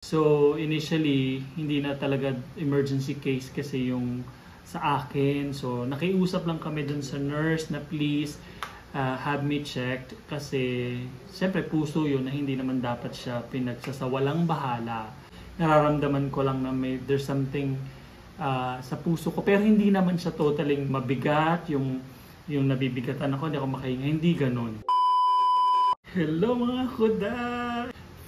So initially, hindi na talaga emergency case kasi yung sa akin. So nakiusap lang kami dun sa nurse na please have me checked kasi siyempre puso yun na hindi naman dapat siya pinagsasawalang bahala. Nararamdaman ko lang na there's something sa puso ko pero hindi naman siya totally mabigat yung nabibigatan ako, hindi ako makahinga, hindi ganun. Hello mga kuda!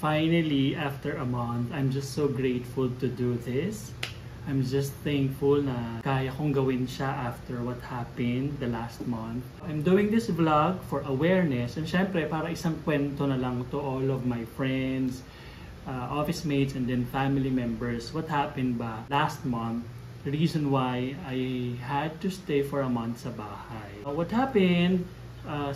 Finally, after a month, I'm just so grateful to do this. I'm just thankful na kaya kong gawin siya after what happened the last month. I'm doing this vlog for awareness and syempre para isang kwento na lang to all of my friends, office mates, and then family members. What happened ba last month? The reason why I had to stay for a month sa bahay. What happened,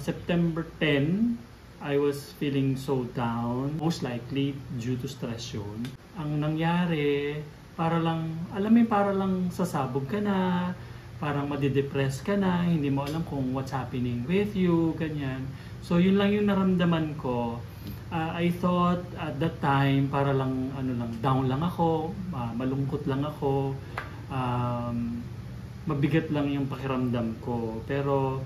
September 10, I was feeling so down, most likely due to stress yun. Ang nangyari, para lang sasabog ka na, parang madidepress ka na, hindi mo alam kung what's happening with you, ganyan. So yun lang yung naramdaman ko. I thought at that time, para lang, down lang ako, malungkot lang ako, mabigat lang yung pakiramdam ko. Pero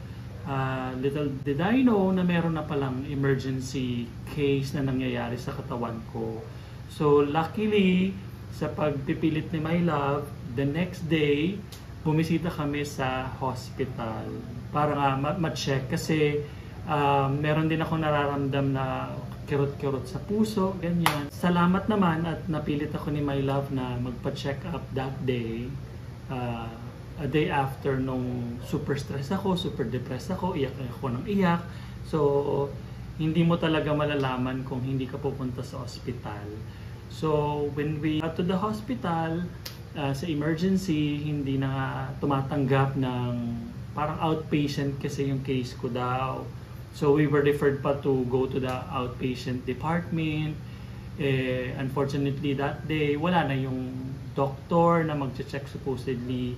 little did I know na meron na palang emergency case na nangyayari sa katawan ko. So luckily, sa pagpipilit ni My Love, the next day, bumisita kami sa hospital para nga ma-check kasi meron din ako nararamdam na kirot-kirot sa puso, ganyan. Salamat naman at napilit ako ni My Love na magpa-check up that day. A day after nung super stress ako, super depressed ako, iyak ako ng iyak. So, hindi mo talaga malalaman kung hindi ka pupunta sa ospital. So, when we got to the hospital, sa emergency, hindi na tumatanggap ng parang outpatient kasi yung case ko daw. So, we were referred pa to go to the outpatient department. Unfortunately, that day, wala na yung doctor na mag-check supposedly.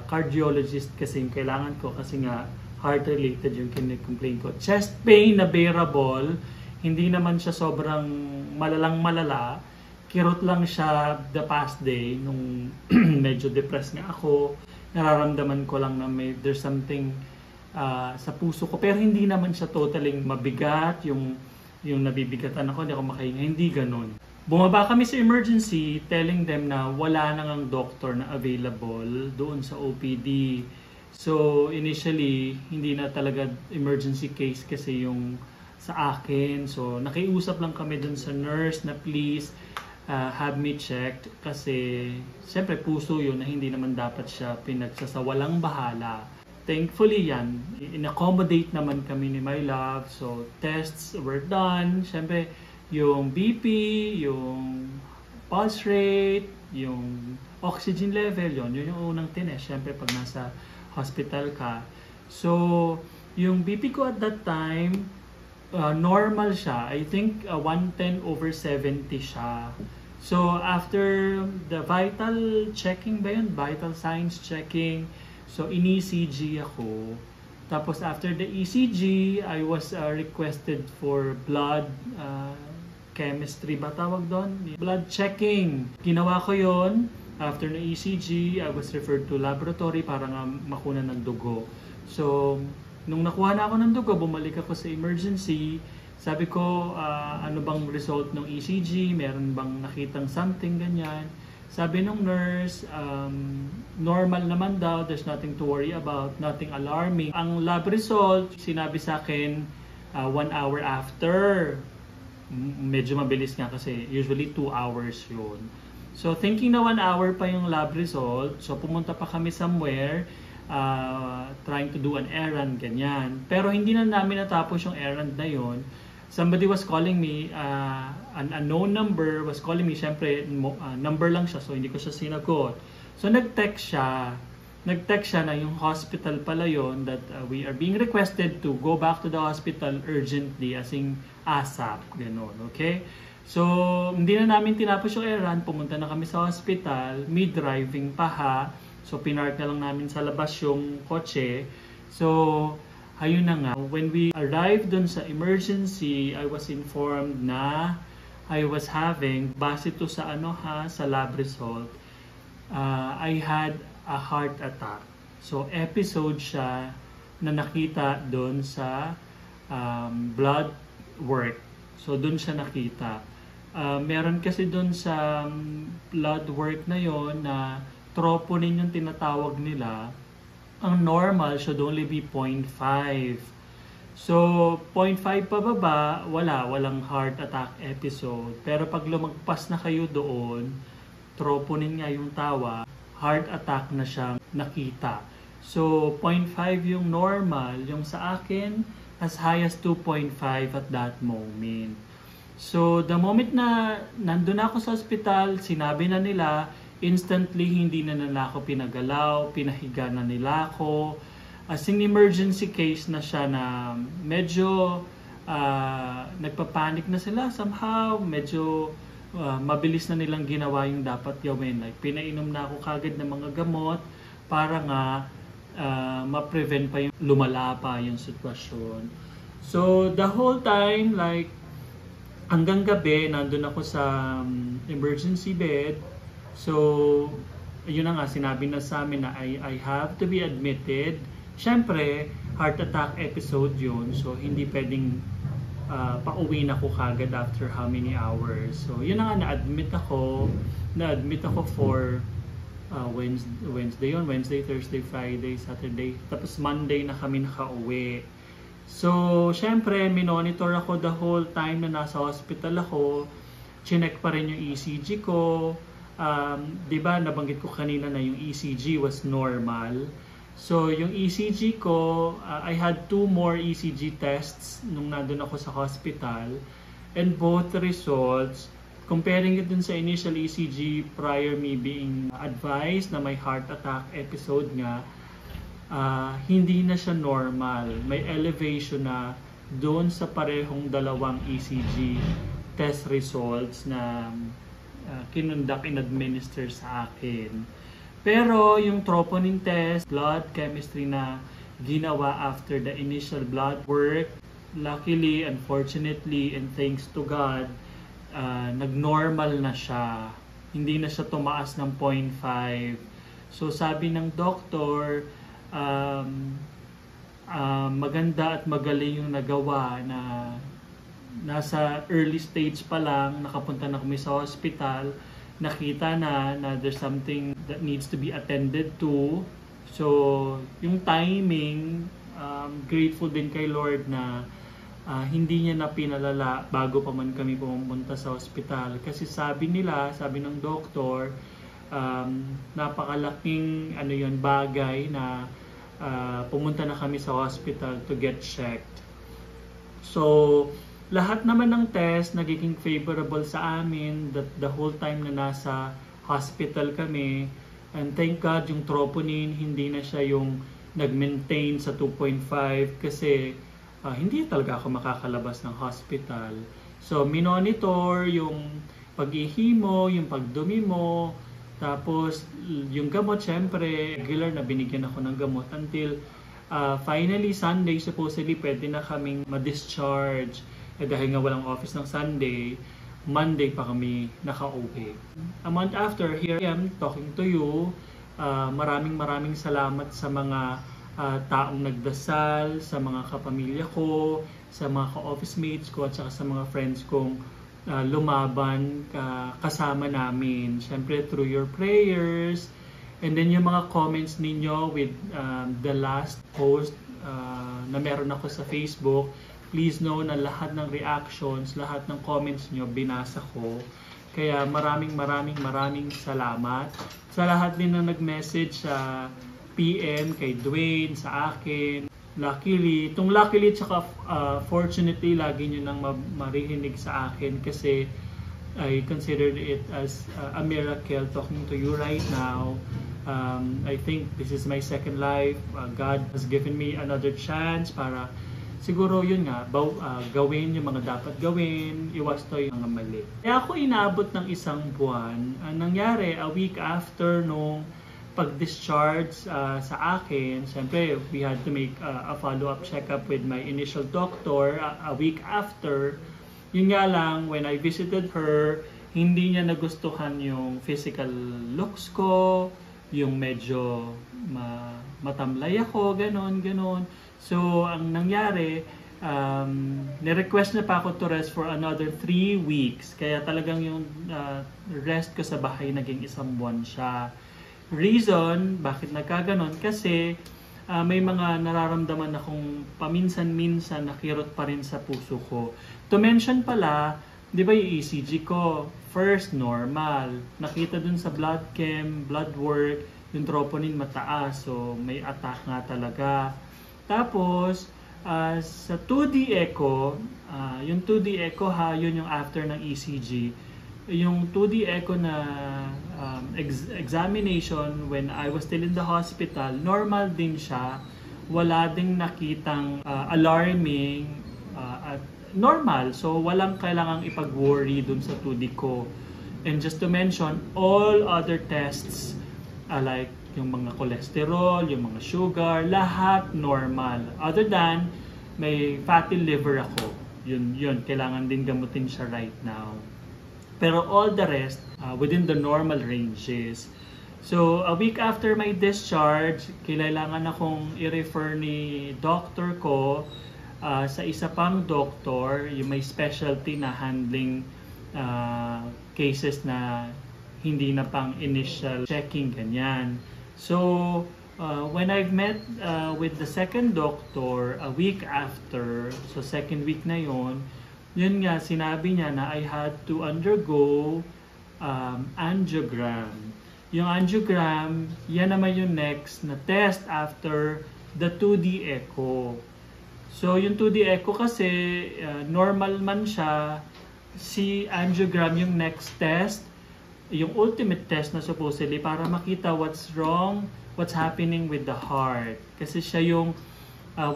Cardiologist kasi yung kailangan ko kasi nga heart-related yung kine-complain ko. Chest pain na bearable, hindi naman siya sobrang malala. Kirot lang siya the past day nung medyo depressed nga ako. Nararamdaman ko lang na there's something sa puso ko pero hindi naman siya totally mabigat yung nabibigatan ako, hindi ako makahinga, hindi ganun. Bumaba kami sa emergency telling them na wala nang ang doctor na available doon sa OPD. So initially, hindi na talaga emergency case kasi yung sa akin. So nakiusap lang kami doon sa nurse na please have me checked kasi siyempre puso yun na hindi naman dapat siya pinagsasawalang bahala. Thankfully yan, in-accommodate naman kami ni My Love. So tests were done. Siyempre, yung BP, yung pulse rate, yung oxygen level, yun yung unang tinest, syempre pag nasa hospital ka. So, yung BP ko at that time, normal siya. I think 110/70 siya. So, after the vital checking ba yun? Vital signs checking. So, in-ECG ako. Tapos, after the ECG, I was requested for blood chemistry ba tawag doon? Blood checking. Ginawa ko yon. After na ECG, I was referred to laboratory para nga makunan ng dugo. So, nung nakuha na ako ng dugo, bumalik ako sa emergency. Sabi ko, ano bang result ng ECG? Meron bang nakitang something, ganyan? Sabi nung nurse, normal naman daw, there's nothing to worry about, nothing alarming. Ang lab result, sinabi sa akin 1 hour after. Medyo mabilis nga kasi usually 2 hours yun. So thinking na 1 hour pa yung lab result, so pumunta pa kami somewhere trying to do an errand, ganyan. Pero hindi na namin natapos yung errand na yun. Somebody was calling me, an unknown number was calling me. Siyempre, number lang siya, so hindi ko siya sinagot. So nag-text siya na yung hospital pala yun, that we are being requested to go back to the hospital urgently, as in ASAP, gano'n, okay? So, hindi na namin tinapos yung errand, pumunta na kami sa hospital, driving pa ha, so pinark na lang namin sa labas yung kotse. So, ayun na nga, when we arrived dun sa emergency, I was informed na I was having, base to sa sa lab result, I had a heart attack. So episode siya na nakita doon sa blood work. So doon siya nakita. Meron kasi doon sa blood work na yon na troponin yung tinatawag nila. Ang normal should only be 0.5. So 0.5 pababa, walang heart attack episode. Pero pag lumagpas na kayo doon, troponin nga yung tawa, heart attack na siyang nakita. So 0.5 yung normal, yung sa akin as high as 2.5 at that moment. So the moment na nandun ako sa ospital, sinabi na nila, instantly hindi na nila ako pinagalaw, pinahiga na nila ako. As in emergency case na siya na medyo nagpapanik na sila somehow, medyo mabilis na nilang ginawa yung dapat gawin. Like pinainom na ako kagad ng mga gamot para nga ma-prevent pa yung lumala pa yung sitwasyon. So the whole time, like hanggang gabi, nandun ako sa emergency bed. So yun na nga, sinabi na sa amin na I have to be admitted. Siyempre, heart attack episode yun. So hindi pwedeng pauwi na ako kagad after how many hours. So yun na nga, na-admit ako for Wednesday, Thursday, Friday, Saturday. Tapos Monday na kami nakauwi. So, syempre, minonitor ako the whole time na nasa hospital ako. Chinek pa rin yung ECG ko. Diba, nabanggit ko kanina na yung ECG was normal. So, yung ECG ko, I had 2 more ECG tests nung nandun ako sa hospital. And both results, comparing it dun sa initial ECG prior me being advised na may heart attack episode nga, hindi na siya normal. May elevation na doon sa parehong dalawang ECG test results na kinundak and administer sa akin. Pero yung troponin test, blood chemistry na ginawa after the initial blood work, luckily, unfortunately, and thanks to God, nag-normal na siya. Hindi na siya tumaas ng 0.5. So sabi ng doktor, maganda at magaling yung nagawa na nasa early stage pa lang, nakapunta na kami sa hospital, nakita na there's something that needs to be attended to. So yung timing, grateful din kay Lord na hindi niya na pinalala bago pa man kami pumunta sa hospital. Kasi sabi ng doktor, napakalaking bagay na pumunta na kami sa hospital to get checked. So lahat naman ng test nagiging favorable sa amin the whole time na nasa hospital kami. And thank God yung troponin hindi na siya yung nag-maintain sa 2.5 kasi hindi talaga ako makakalabas ng hospital. So minonitor yung pag-ihi mo, yung pagdumi mo, tapos yung gamot, syempre regular na binigyan ako ng gamot until finally Sunday supposedly pwede na kaming ma-discharge. Dahil nga walang office ng Sunday, Monday pa kami nakauwi. A month after, here I am talking to you. Maraming salamat sa mga taong nagdasal, sa mga kapamilya ko, sa mga ka-office mates ko, at saka sa mga friends kong lumaban kasama namin. Siyempre through your prayers, and then yung mga comments ninyo with the last post na meron ako sa Facebook. Please know na lahat ng reactions, lahat ng comments nyo, binasa ko. Kaya maraming salamat. Sa lahat din na nag-message sa PM, kay Dwayne, sa akin. Luckily tsaka fortunately, lagi nyo nang marinig sa akin kasi I considered it as a miracle talking to you right now. I think this is my second life. God has given me another chance para siguro yun nga, gawin yung mga dapat gawin, iwasto yung mga mali. Kaya ako inaabot ng 1 buwan. Nangyari, a week after nung pag-discharge sa akin, siyempre, we had to make a follow-up check-up with my initial doctor. A week after, Yun nga lang, when I visited her, hindi niya nagustuhan yung physical looks ko, yung medyo matamlay ako, ganon. So, ang nangyari, ni-request na pa ako to rest for another 3 weeks. Kaya talagang yung rest ko sa bahay naging 1 buwan siya. Reason, bakit nagkaganon? Kasi may mga nararamdaman akong paminsan-minsan nakirot pa rin sa puso ko. To mention pala, di ba yung ECG ko, first normal. Nakita dun sa blood chem, blood work, yung troponin mataas. So may attack nga talaga. Tapos, sa 2D echo, yung 2D echo yun yung after ng ECG. Yung 2D echo na examination when I was still in the hospital, normal din siya. Wala ding nakitang alarming at normal. So, walang kailangang ipag-worry dun sa 2D ko. And just to mention, all other tests, like yung mga cholesterol, yung mga sugar, lahat normal. Other than, may fatty liver ako. Yun. Kailangan din gamutin siya right now. Pero all the rest, within the normal ranges. So, a week after my discharge, kailangan akong i-refer ni doctor ko sa isa pang doctor, yung may specialty na handling cases na hindi na pang initial checking, ganyan. So, when I've met with the second doctor, a week after, so second week na yun nga, sinabi niya na I had to undergo angiogram. Yung angiogram, yan naman yung next na test after the 2D echo. So, yung 2D echo kasi, normal man siya, si angiogram yung next test, yung ultimate test na supposedly para makita what's wrong, what's happening with the heart. Kasi siya yung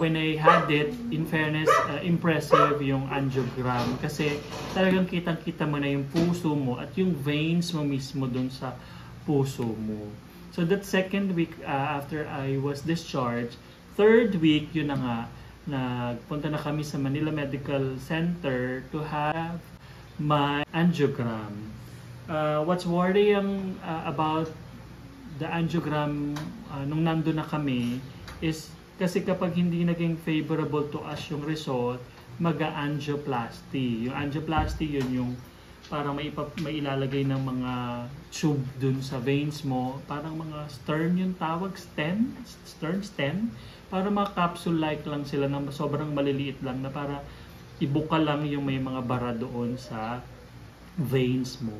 when I had it, in fairness, impressive yung angiogram. Kasi talagang kitang-kita mo na yung puso mo at yung veins mo mismo dun sa puso mo. So that second week after I was discharged, third week, yun na nga, nagpunta na kami sa Manila Medical Center to have my angiogram. What's worrying about the angiogram nung nandun na kami is kasi kapag hindi naging favorable to us yung result, mag-angioplasty. Yung angioplasty, yun yung parang mailalagay ng mga tube dun sa veins mo. Parang mga stern yung tawag, stent. Para mga capsule-like lang sila na sobrang maliliit lang na para ibuka lang yung may mga bara doon sa veins mo.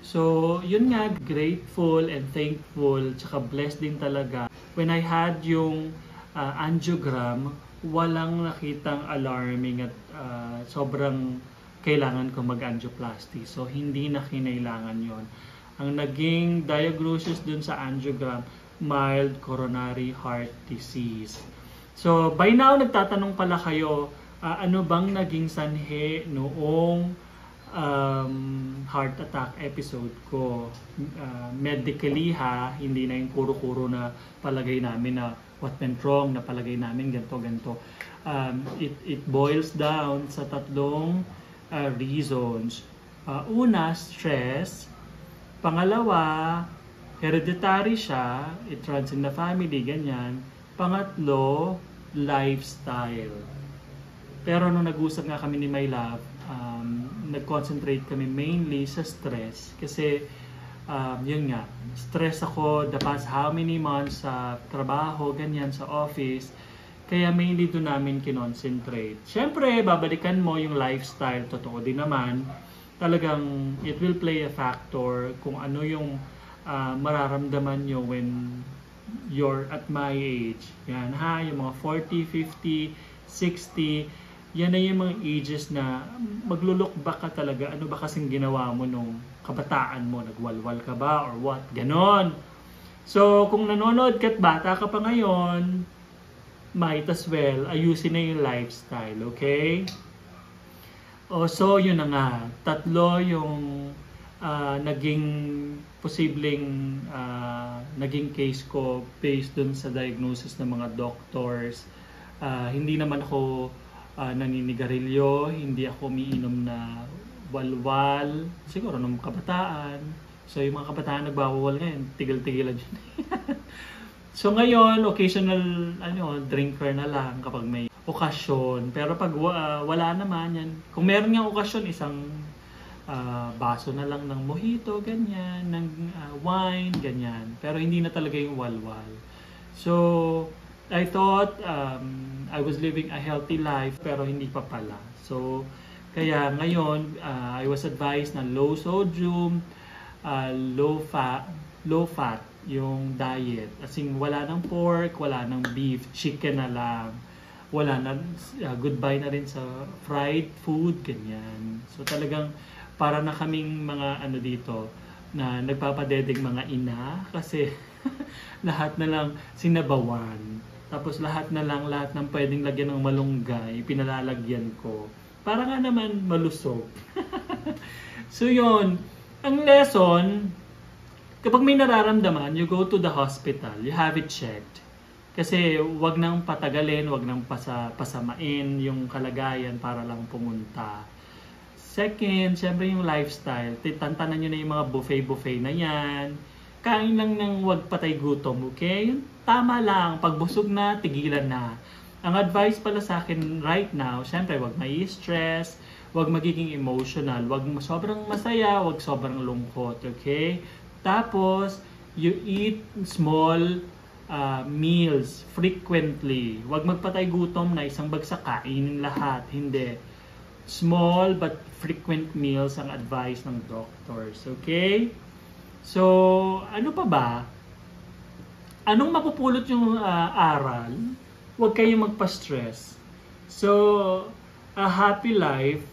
So, yun nga, grateful and thankful, tsaka blessed din talaga. When I had yung angiogram, walang nakitang alarming at sobrang kailangan ko mag-angioplasty. So, hindi na kinailangan yon. Ang naging diagnosis dun sa angiogram, mild coronary heart disease. So, by now, nagtatanong pala kayo, ano bang naging sanhi noong heart attack episode ko? Medically hindi na yung kuro-kuro na palagay namin na what went wrong, na palagay namin ganito. It boils down sa 3 reasons. Una, stress. Pangalawa, hereditary siya, it runs in the family, ganyan. Pangatlo, lifestyle. Pero nung nag-usap nga kami ni My Love, nag-concentrate kami mainly sa stress. Kasi, yun nga, stress ako the past how many months sa trabaho, ganyan, sa office. Kaya mainly doon namin kinoncentrate. Siyempre, babalikan mo yung lifestyle, totoo din naman. Talagang, it will play a factor kung ano yung mararamdaman nyo when you're at my age. Yan yung mga 40, 50, 60, yan na yung mga ages na maglulook back ka talaga. Ano ba kasing ginawa mo nung kabataan mo? Nagwalwal ka ba or what? Ganon. So, kung nanonood ka't bata ka pa ngayon, might as well ayusin na yung lifestyle, okay? So, yun na nga. 3 yung naging posibleng naging case ko based dun sa diagnosis ng mga doctors. Hindi naman ako naninigarilyo, hindi ako umiinom na walwal, siguro nung kabataan. So yung mga kabataan nagbawal ngayon, tigil-tigilan yun. So ngayon, occasional drinker na lang kapag may okasyon. Pero pag wala naman yan, kung meron nga okasyon, isang baso na lang ng mojito, ganyan, ng wine, ganyan. Pero hindi na talaga yung walwal. So, I thought I was living a healthy life, pero hindi pa pala. So, kaya ngayon, I was advised na low sodium, low fat yung diet. As in, wala ng pork, wala ng beef, chicken na lang. Wala na, goodbye na rin sa fried food, ganyan. So talagang para na kaming mga dito, na nagpapadedeng mga ina, kasi lahat na lang sinabawan. Tapos lahat ng pwedeng lagyan ng malunggay, pinalalagyan ko. Para nga naman malusog. So yun, ang lesson, kapag may nararamdaman, you go to the hospital, you have it checked. Kasi wag nang patagalin, wag nang pasamain yung kalagayan para lang pumunta. Second, syempre yung lifestyle. Tantanan nyo na yung mga buffet na yan. Kain lang ng wag patay gutom, okay? Tama lang, pag busog na, tigilan na. Ang advice pala sa akin right now, syempre wag mai-stress, wag magiging emotional, wag sobrang masaya, wag sobrang lungkot, okay? Tapos, you eat small meals frequently. Huwag magpatay gutom na isang bagsak kainin lahat. Hindi. Small but frequent meals ang advice ng doctors. Okay? So, ano pa ba? Anong mapupulot yung aral? Huwag kayong magpa-stress. So, a happy life,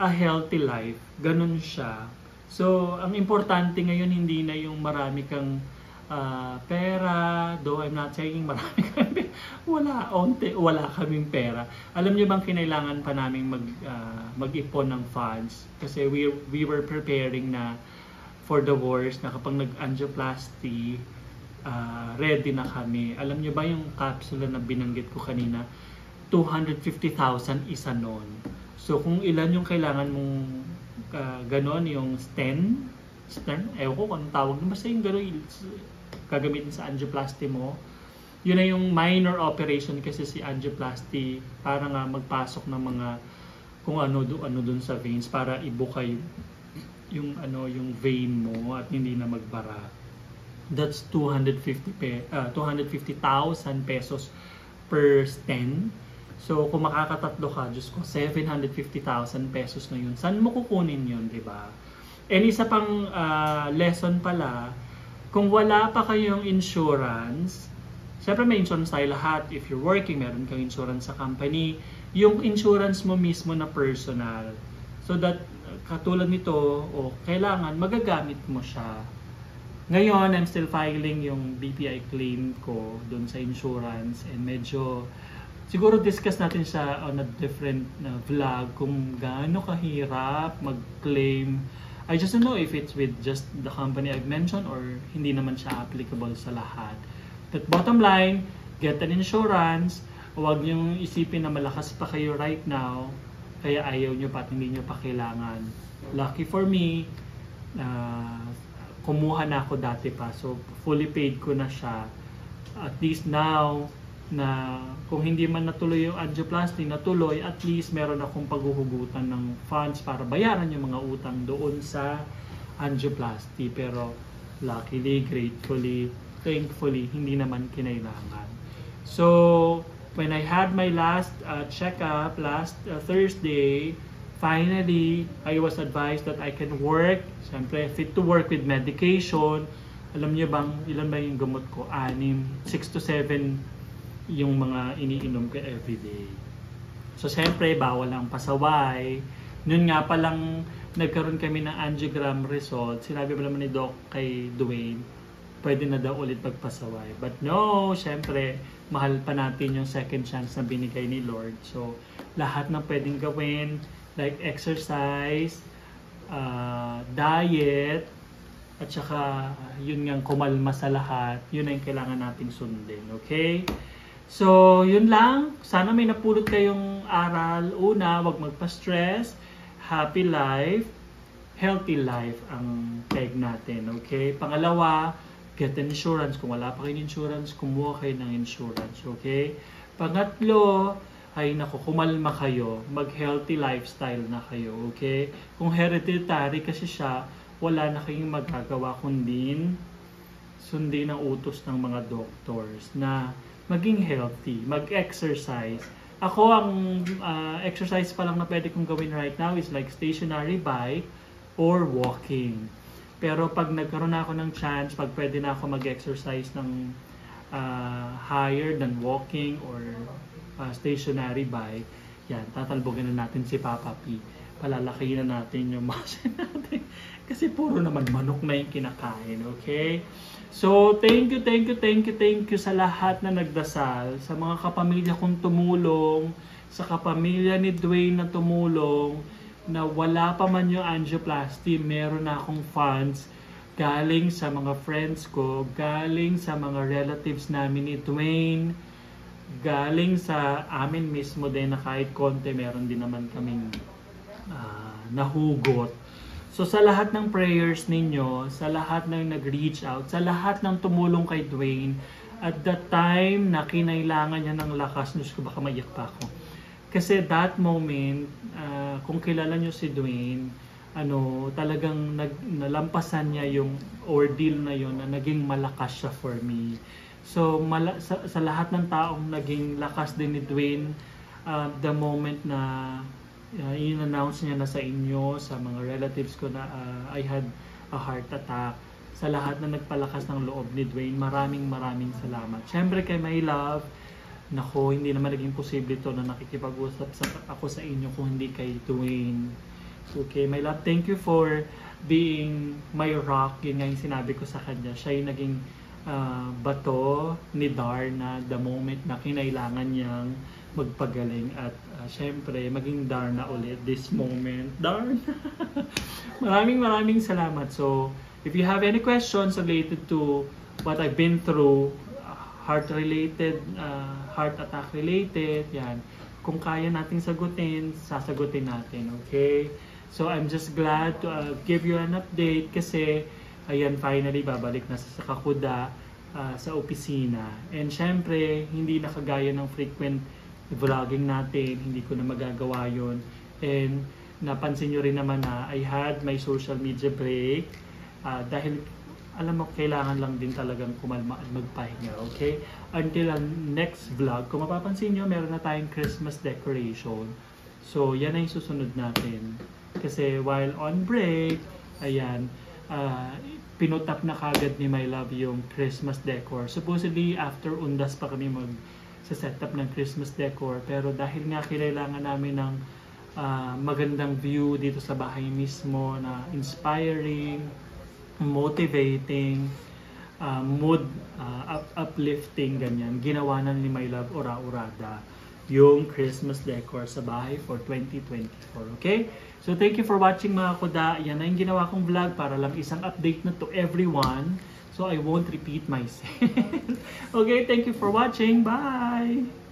a healthy life, ganun siya. So, ang importante ngayon hindi na yung marami kang pera, though I'm not saying marami kang pera. Wala kaming pera. Alam niyo bang kinailangan pa namin mag-ipon ng funds? Kasi we were preparing na for the worst, na kapag nag-angioplasty, ready na kami. Alam niyo ba yung capsule na binanggit ko kanina? 250,000 isa nun. So, kung ilan yung kailangan mong ganon, yung stent, ewan ko kung anong tawag naman, basta yung ganon gagamitin sa angioplasty mo. Yun na yung minor operation, kasi si angioplasty para nga magpasok ng mga kung ano dun sa veins para ibuka yung vein mo at hindi na magbara. That's 250,000 pesos per stent. So, kung makakatatlo ka, Diyos ko, 750,000 pesos na yun. Saan mo kukunin yun, di ba? And isa pang lesson pala, kung wala pa kayong insurance, syempre may insurance tayo lahat. If you're working, meron kang insurance sa company. Yung insurance mo mismo na personal. So that, katulad nito, kailangan magagamit mo siya. Ngayon, I'm still filing yung BPI claim ko dun sa insurance, and medyo siguro discuss natin siya on a different vlog kung gaano kahirap mag-claim. I just don't know if it's with just the company I've mentioned or hindi naman siya applicable sa lahat. But bottom line, get an insurance. Huwag niyong isipin na malakas pa kayo right now, kaya ayaw niyo pa at hindi niyo pa kailangan. Lucky for me, kumuha na ako dati pa. So, fully paid ko na siya. At least now, na kung hindi man natuloy yung angioplasty, natuloy, at least meron akong paghuhugutan ng funds para bayaran yung mga utang doon sa angioplasty. Pero luckily, gratefully, thankfully, hindi naman kinailangan. So, when I had my last checkup last Thursday, finally, I was advised that I can work. Siyempre, fit to work with medication. Alam niyo bang, ilan ba yung gamot ko? 6 to 7 yung mga iniinom ko everyday. So, siyempre, bawal ang pasaway. Noon nga palang nagkaroon kami ng angiogram result, sinabi pa naman ni Doc kay Dwayne, pwede na daw ulit magpasaway. But no, siyempre, mahal pa natin yung second chance na binigay ni Lord. So, lahat ng pwedeng gawin, like exercise, diet, at saka yun nga kumalma sa lahat, yun ang kailangan nating sundin. Okay? So, yun lang. Sana may napulot kayong aral. Una, wag magpa-stress. Happy life, healthy life ang peg natin. Okay? Pangalawa, get an insurance. Kung wala pa kayong insurance, kumuha kayo ng insurance. Okay? Pangatlo, ay naku, kumalma kayo. Mag-healthy lifestyle na kayo. Okay? Kung hereditary kasi siya, wala na kayong magagawa kundi sundin ang utos ng mga doctors na maging healthy, mag-exercise. Ako, ang exercise pa lang na pwede kong gawin right now is like stationary bike or walking. Pero pag nagkaroon na ako ng chance, pag pwede na ako mag-exercise ng higher than walking or stationary bike, yan, tatalbogin na natin si Papa P. Palalakihin na natin yung muscle natin. Kasi puro naman manok na yung kinakain, okay? So, thank you sa lahat na nagdasal, sa mga kapamilya kong tumulong, sa kapamilya ni Dwayne na tumulong, na wala pa man yung angioplasty, meron na akong funds galing sa mga friends ko, galing sa mga relatives namin ni Dwayne, galing sa amin mismo din na kahit konti meron din naman kaming nahugot. So sa lahat ng prayers ninyo, sa lahat ng nag-reach out, sa lahat ng tumulong kay Dwayne, at the time na kinailangan niya ng lakas, Diyos ko, baka maiyak pa ako. Kasi that moment, kung kilala niyo si Dwayne, talagang nalampasan niya yung ordeal na yon na naging malakas siya for me. So sa lahat ng taong naging lakas din ni Dwayne, the moment na in-announce niya na sa inyo, sa mga relatives ko na I had a heart attack, sa lahat na nagpalakas ng loob ni Dwayne, maraming salamat. Siyempre kay My Love, nako, hindi naman naging posible to na nakikipag-usap ako sa inyo kung hindi kay Dwayne. Okay, My Love, thank you for being my rock. Yun nga yung sinabi ko sa kanya. Siya yung naging bato ni Darna the moment na kinailangan niyang magpagaling, at syempre maging Darna ulit this moment. Darna! maraming salamat. So if you have any questions related to what I've been through, heart related, heart attack related, yan, kung kaya nating sagutin, sasagutin natin. Okay, so I'm just glad to give you an update kasi ayan, finally babalik na sa Kakuda, sa opisina. And syempre hindi nakagaya ng frequent vlogging natin, hindi ko na magagawa yon. And napansin nyo rin naman na I had my social media break dahil alam mo, kailangan lang din talagang kumalma at magpahinga, okay? Until ang next vlog, kung mapapansin nyo, meron na tayong Christmas decoration. So yan ay susunod natin. Kasi while on break, ayan, pinutap na kagad ni My Love yung Christmas decor. Supposedly after undas pa kami sa setup ng Christmas decor, pero dahil nga kailangan namin ng magandang view dito sa bahay mismo na inspiring, motivating, mood uplifting, ganyan, ginawa na ni My Love Ura-Urada yung Christmas decor sa bahay for 2024. Okay? So thank you for watching mga kuda. Yan na yung ginawa kong vlog para lang isang update na to everyone. So I won't repeat myself. Okay, thank you for watching. Bye!